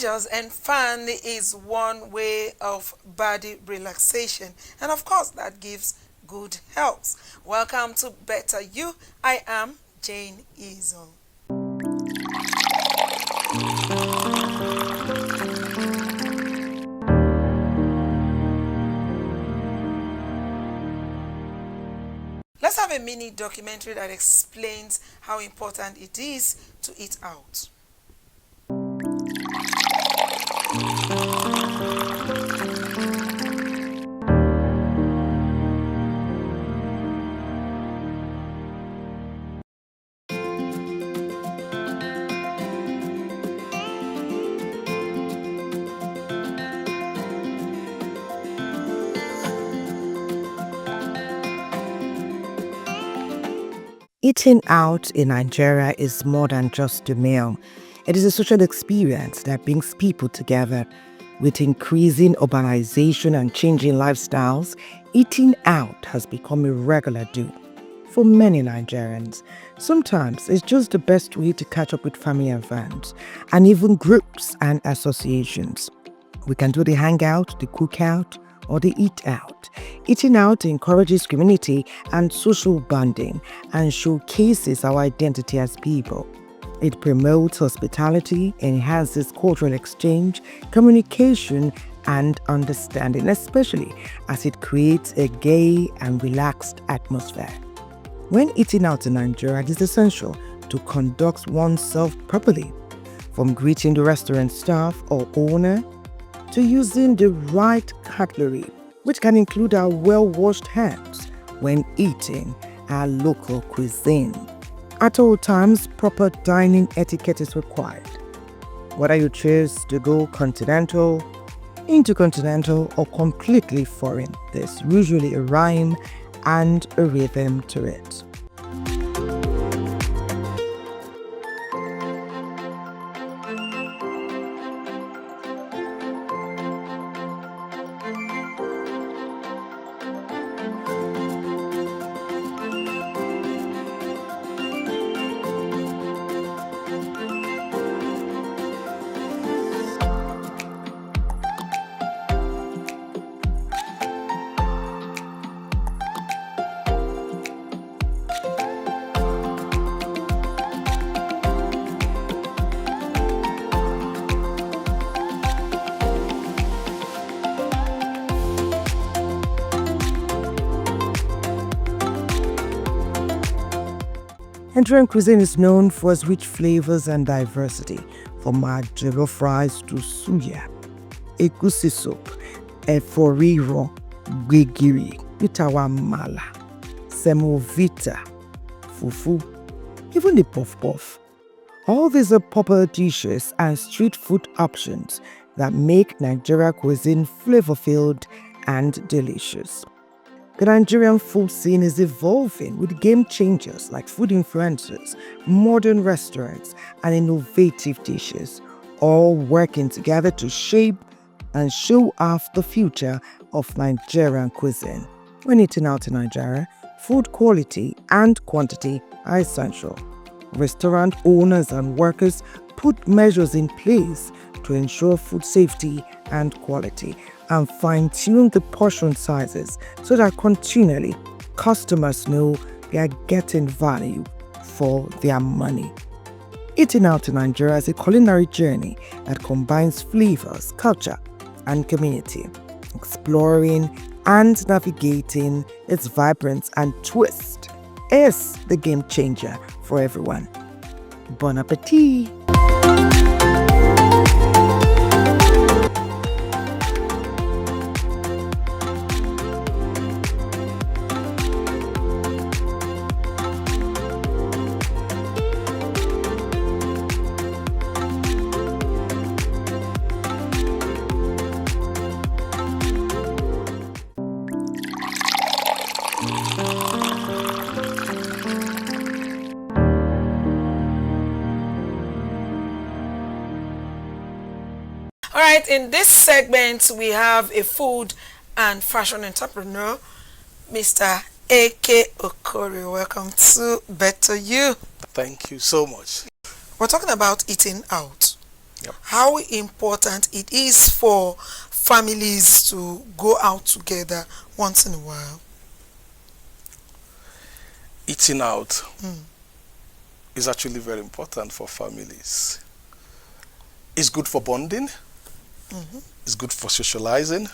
pleasures and fun is one way of body relaxation, and of course that gives good health. Welcome to Better You. I am Jane Izo. Let's have a mini documentary that explains how important it is to eat out. Eating out in Nigeria is more than just a meal. It is a social experience that brings people together. With increasing urbanization and changing lifestyles, eating out has become a regular do for many Nigerians. Sometimes it's just the best way to catch up with family and friends, and even groups and associations. We can do the hangout, the cookout, or the eat out. Eating out encourages community and social bonding and showcases our identity as people. It promotes hospitality, enhances cultural exchange, communication, and understanding, especially as it creates a gay and relaxed atmosphere. When eating out in Nigeria, it is essential to conduct oneself properly, from greeting the restaurant staff or owner to using the right cutlery, which can include our well-washed hands when eating our local cuisine. At all times, proper dining etiquette is required. Whether you choose to go continental, intercontinental, or completely foreign, there's usually a rhyme and a rhythm to it. Nigerian cuisine is known for its rich flavors and diversity, from our jollof rice to suya, egusi soup, ẹ̀fọ́ rírò, gbẹ̀gìrì, itawa mala, semovita, fufu, even the puff-puff. All these are popular dishes and street food options that make Nigerian cuisine flavor-filled and delicious. The Nigerian food scene is evolving with game changers like food influencers, modern restaurants, and innovative dishes, all working together to shape and show off the future of Nigerian cuisine. When eating out in Nigeria, food quality and quantity are essential. Restaurant owners and workers put measures in place to ensure food safety and quality, and fine-tune the portion sizes so that continually customers know they are getting value for their money. Eating out in Nigeria is a culinary journey that combines flavors, culture, and community, exploring and navigating its vibrance and twist is the game changer for everyone. Bon appetit! Alright, in this segment we have a food and fashion entrepreneur, Mr. A.K. Okori. Welcome to Better You. Thank you so much. We're talking about eating out. Yep. how important it is for families to go out together once in a while. Eating out is actually very important for families. It's good for bonding. It's good for socializing.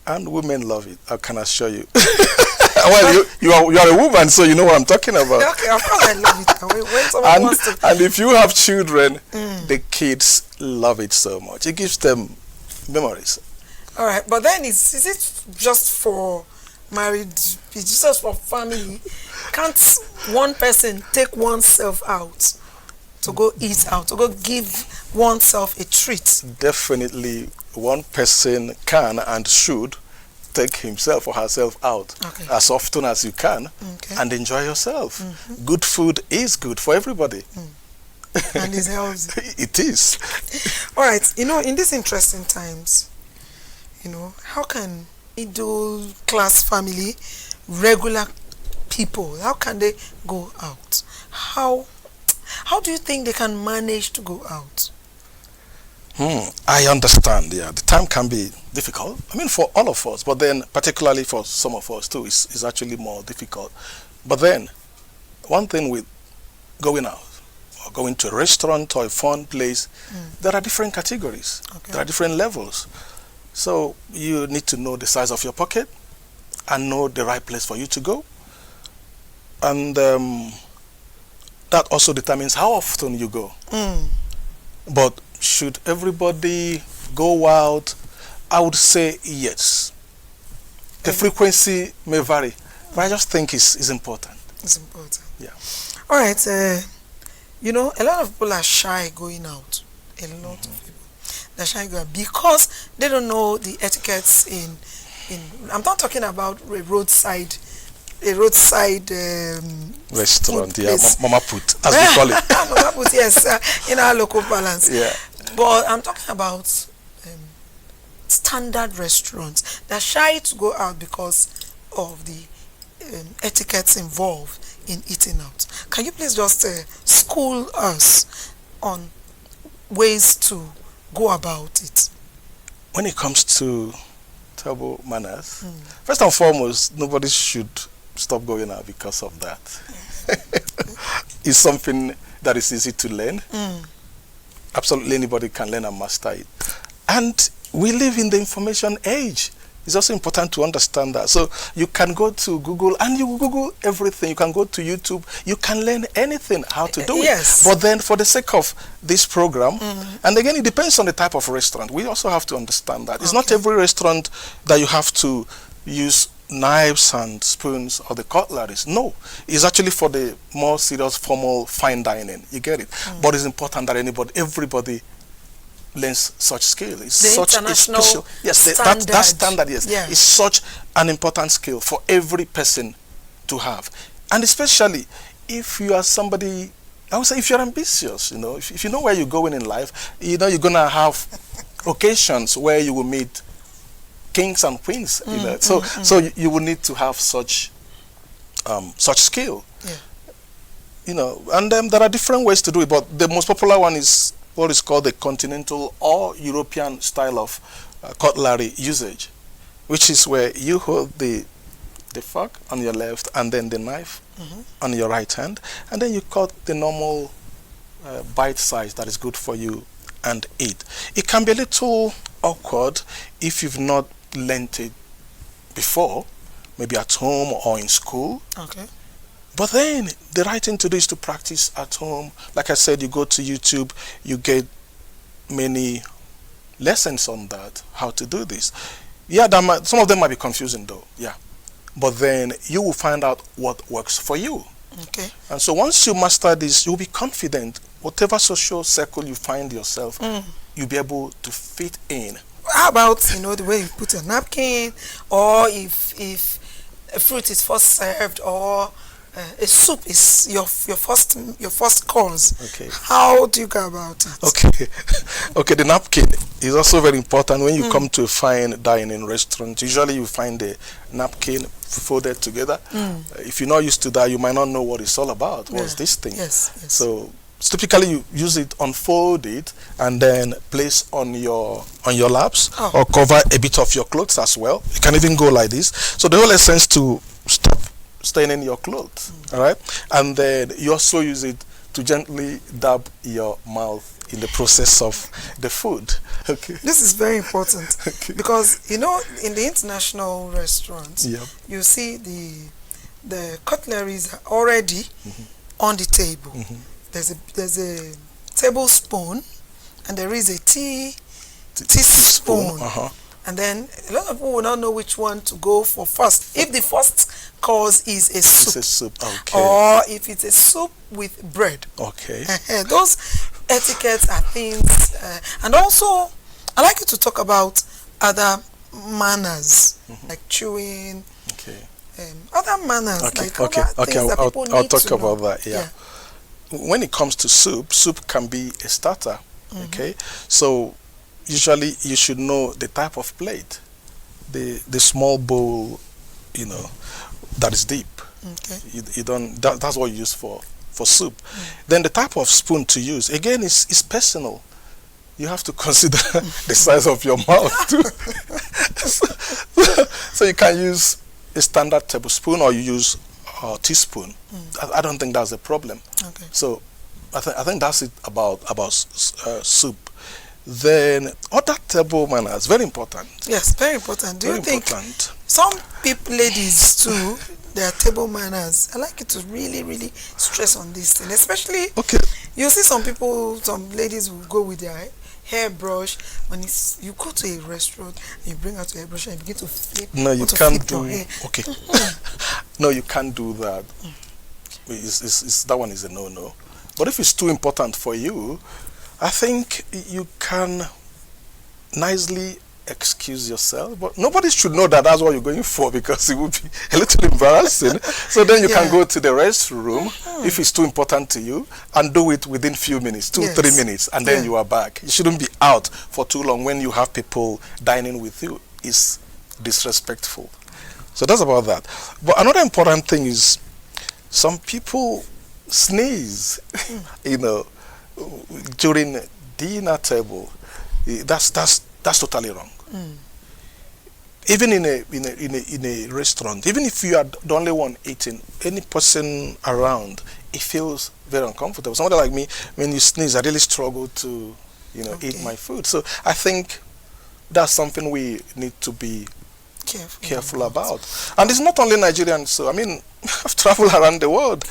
And women love it, I can assure you. Well, you are a woman, so you know what I'm talking about. Okay, of course I love it. When someone wants to... And if you have children, the kids love it so much. It gives them memories. All right, but then is it just for married, it's just for family? Can't one person take oneself out to go eat out, to go give oneself a treat? Definitely one person can and should take himself or herself out as often as you can and enjoy yourself. Good food is good for everybody. And it's healthy. It is. All right, in these interesting times, how can middle class family, regular people, how can they go out? How do you think they can manage to go out? I understand, yeah. The time can be difficult. I mean, for all of us, but then particularly for some of us too, it's actually more difficult. But then, one thing with going out, or going to a restaurant or a fun place, there are different categories. There are different levels. So you need to know the size of your pocket and know the right place for you to go. And that also determines how often you go. But should everybody go out? I would say yes. The frequency may vary, but I just think it's important. It's important. Yeah. All right. A lot of people are shy going out. A lot of people. They're shy going out because they don't know the etiquettes in I'm not talking about a roadside restaurant, Mama Put, as we call it. Mama Put, yes, in our local balance. Yeah. But I'm talking about standard restaurants. They're shy to go out because of the etiquettes involved in eating out. Can you please just school us on ways to go about it? When it comes to table manners, first and foremost, nobody should stop going out because of that. It's something that is easy to learn. Absolutely anybody can learn and master it. And we live in the information age. It's also important to understand that. So you can go to Google and you Google everything. You can go to YouTube. You can learn anything how to do it. But then for the sake of this program, and again, it depends on the type of restaurant. We also have to understand that. It's not every restaurant that you have to use knives and spoons or the cutleries. No, it's actually for the more serious, formal, fine dining. You get it? But it's important that everybody learns such skill. It's such international special, standard. That standard, yes. Yeah. It's such an important skill for every person to have. And especially if you are somebody, I would say if you're ambitious, if you know where you're going in life, you're going to have occasions where you will meet kings and queens, So you will need to have such skill. And there are different ways to do it, but the most popular one is what is called the continental or European style of cutlery usage, which is where you hold the fork on your left and then the knife on your right hand, and then you cut the normal bite size that is good for you and eat. It can be a little awkward if you've not learnt it before, maybe at home or in school. But then the right thing to do is to practice at home. Like I said, you go to YouTube, you get many lessons on that, how to do this. Yeah, some of them might be confusing though, but then you will find out what works for you. And so once you master this, you'll be confident. Whatever social circle you find yourself, you'll be able to fit in. How about, the way you put a napkin, or if a fruit is first served, or a soup is your first course. How do you go about it? Okay, the napkin is also very important when you come to a fine dining restaurant. Usually you find the napkin folded together. If you're not used to that, you might not know what it's all about. What's this thing? Yes. So typically you use it, unfold it, and then place on your laps, or cover a bit of your clothes as well. You can even go like this. So the whole essence to stop staining your clothes, all right? And then you also use it to gently dab your mouth in the process of the food. Okay. This is very important Okay. because in the international restaurants, Yep. you see the cutleries are already on the table. There's a tablespoon, and there is a teaspoon. And then a lot of people will not know which one to go for first. If the first course is a soup, It's a soup. Okay. or if it's a soup with bread. Okay. Those etiquettes are things, and also I like you to talk about other manners, like chewing, Okay. other manners, Okay. like Okay. other Okay. things that I'll people need talk to about know. that. Yeah. When it comes to soup can be a starter. Okay. So usually you should know the type of plate, the small bowl, that is deep. Okay. You don't. That's what you use for soup. Then the type of spoon to use again is personal. You have to consider the size of your mouth too. so you can use a standard tablespoon, or you use a teaspoon. I don't think that's a problem. Okay. So I think that's it about soup. Then other table manners, very important. Yes, very important. Do Very you think important. some people, ladies too, their table manners? I like you to really, really stress on this thing, especially. Okay. You see some ladies will go with their hairbrush. When you go to a restaurant and you bring out your hairbrush and you begin to flip. No, you want to can't flip your do. hair. Okay. No, you can't do that. That one is a no-no. But if it's too important for you, I think you can nicely excuse yourself, but nobody should know that that's what you're going for, because it would be a little embarrassing. So then you can go to the restroom if it's too important to you, and do it within few minutes, 2-3 minutes, and then you are back. You shouldn't be out for too long when you have people dining with you. It's disrespectful. So that's about that. But another important thing is some people sneeze, during dinner table. That's totally wrong. Even in a restaurant, even if you are the only one eating, any person around, it feels very uncomfortable. Somebody like me, when you sneeze, I really struggle to eat my food. So I think that's something we need to be careful about. And it's not only Nigerians. So I mean, I've traveled around the world.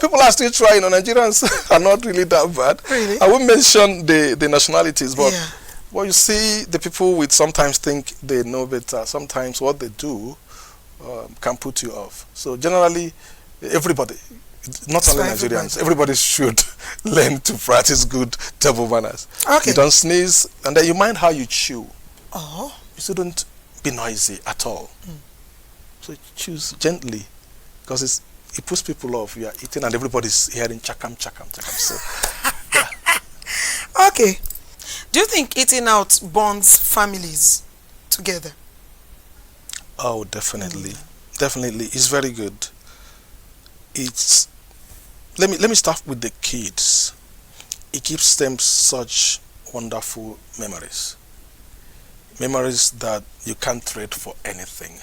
People are still trying. Nigerians are not really that bad. Really? I won't mention the nationalities, but well, you see, the people would sometimes think they know better. Sometimes what they do can put you off. So generally, everybody, not only Nigerians, everybody should learn to practice good table manners. Okay. You don't sneeze, and then you mind how you chew. Oh. You shouldn't be noisy at all. So choose gently, because it puts people off. You are eating and everybody's hearing chakam, chakam, chakam. So, Okay. Do you think eating out bonds families together? Oh, definitely. Definitely. It's very good. Let me start with the kids. It gives them such wonderful memories. Memories that you can't trade for anything.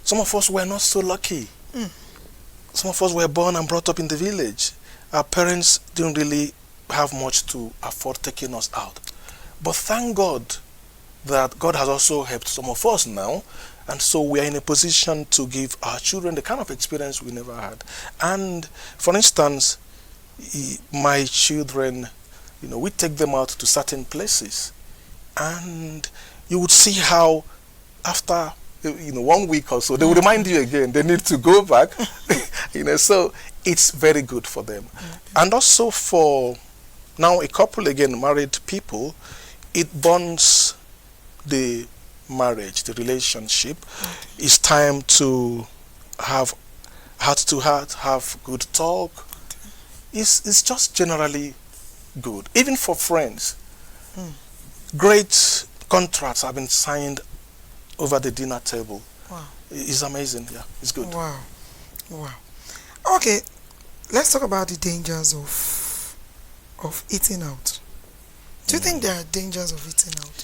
Some of us were not so lucky. Some of us were born and brought up in the village. Our parents didn't really have much to afford taking us out. But thank God that God has also helped some of us now, and so we are in a position to give our children the kind of experience we never had. And for instance, my children, we take them out to certain places, and you would see how after 1 week or so, they will remind you again they need to go back. So it's very good for them. And also for now a couple, again, married people, it bonds the marriage, the relationship. It's time to have heart-to-heart, have good talk. It's just generally good. Even for friends, great contracts have been signed over the dinner table. Wow. It's amazing. It's good. Wow. Okay, let's talk about the dangers of of eating out? Do you think there are dangers of eating out?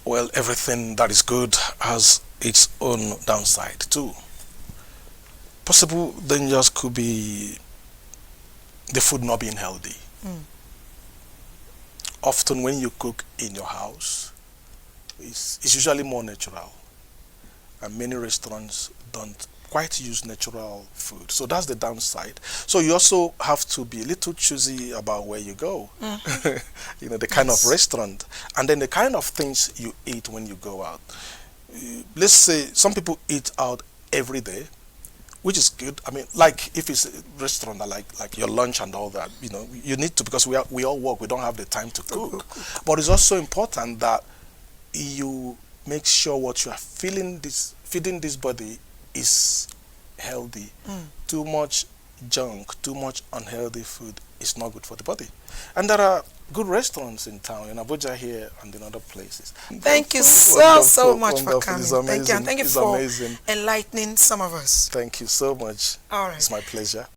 Well, everything that is good has its own downside too. Possible dangers could be the food not being healthy. Often when you cook in your house, it's usually more natural. And many restaurants don't quite use natural food. So that's the downside. So you also have to be a little choosy about where you go. You know, the kind of restaurant. And then the kind of things you eat when you go out. Let's say some people eat out every day, which is good. I mean, like if it's a restaurant that like your lunch and all that, you know, you need to, because we all work, we don't have the time to cook. But it's also important that you make sure what you are feeding this body is healthy. Too much junk, too much unhealthy food is not good for the body. And there are good restaurants in town, in Abuja here and in other places. Thank you so much for Wonderful. coming. It's amazing. Thank you. And thank you It's for amazing. enlightening some of us. Thank you so much. All right. It's my pleasure.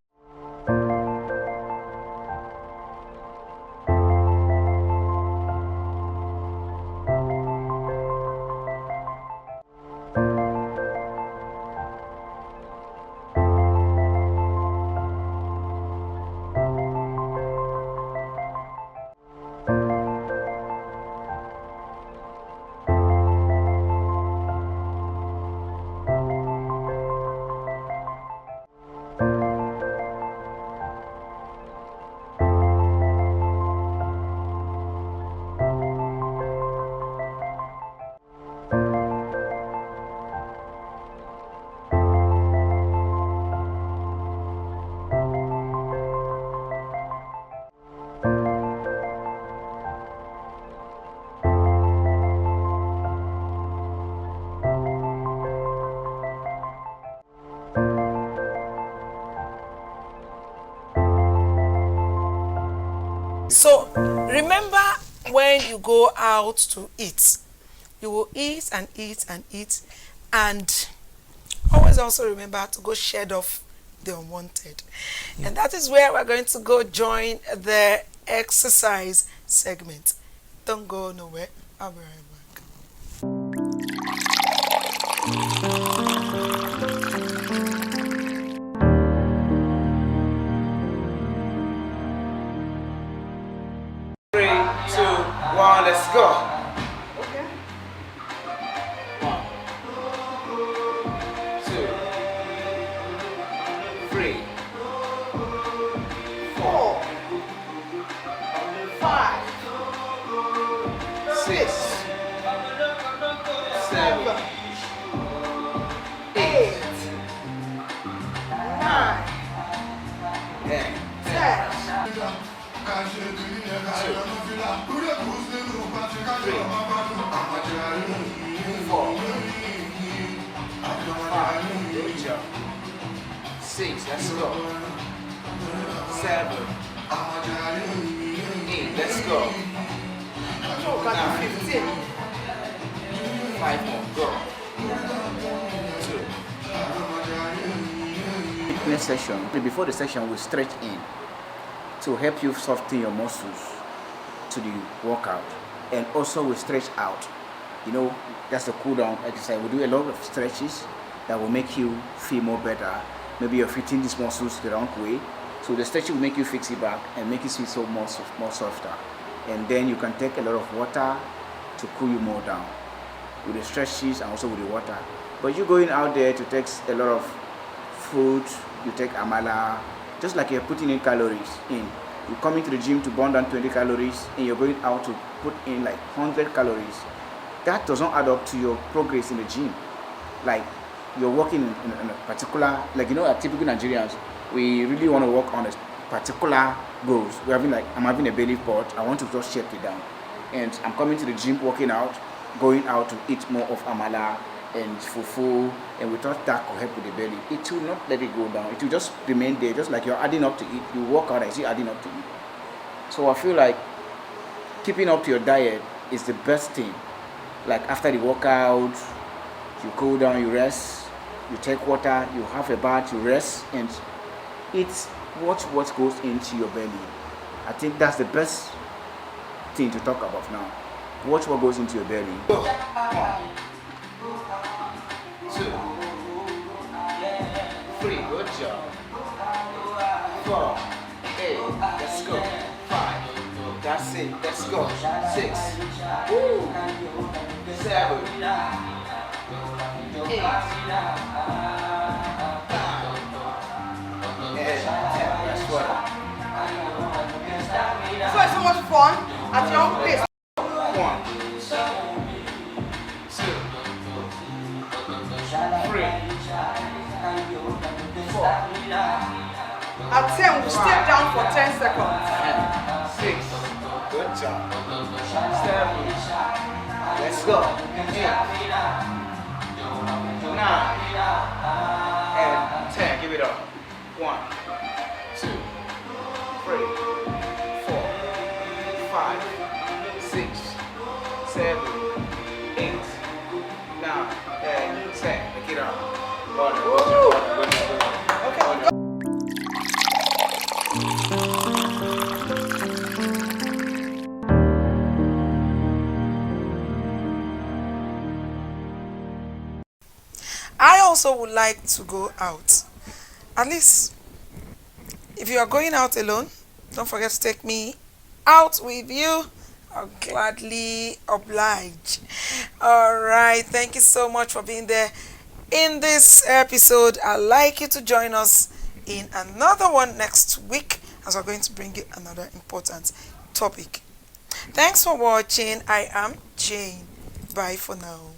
So remember, when you go out to eat, you will eat and eat and eat, and always also remember to go shed off the unwanted. And that is where we're going to go join the exercise segment. Don't go nowhere. I'll be right back. 3, 2, 1, let's go. Okay. 1, 2, 3, 4, 5, 6, 7, 8, 9, 10. 6, let's go. 7, 8, let's go. 9, 15. 5 more, go. 2. Fitness session. Before the session, we stretch in to help you soften your muscles to the workout, and also we stretch out. You know, that's a cool down exercise. We do a lot of stretches that will make you feel more better. Maybe you're fitting these muscles the wrong way, so the stretching will make you fix it back and make you feel so more softer. And then you can take a lot of water to cool you more down with the stretches and also with the water. But you going out there to take a lot of food, you take amala, just like you're putting in calories in. You're coming to the gym to burn down 20 calories and you're going out to put in like 100 calories. That doesn't add up to your progress in the gym. Like you're working in a particular, like, you know, at typical Nigerians, we really want to work on a particular goals. We're having like, I'm having a belly pot, I want to just shape it down. And I'm coming to the gym, working out, going out to eat more of amala and fufu, and we thought that could help with the belly. It will not let it go down. It will just remain there, just like you're adding up to it. You work out, I see adding up to it. So I feel like keeping up to your diet is the best thing. Like after the workout, you cool down, you rest, you take water, you have a bath, you rest, and eat what goes into your belly. I think that's the best thing to talk about now. Watch what goes into your belly. Go. 1, 2, 3, good job. 4, 8, let's go. 5, that's it, let's go. 6, woo. 7, 8, 9, and 10. That's what. So it's so much fun at your own pace. 1, 2, 3, 4, At 10, we'll stay down for 10 seconds. 6, good job. 7, let's go. 8, 9, and 10. Give it up. 1, 2, 3, 4, 5, 6, 7, 8, 9, and 10. Pick it up. Good. Okay. I also would like to go out. At least, if you are going out alone, don't forget to take me out with you. I'll gladly oblige. All right. Thank you so much for being there in this episode. I'd like you to join us in another one next week as we're going to bring you another important topic. Thanks for watching. I am Jane. Bye for now.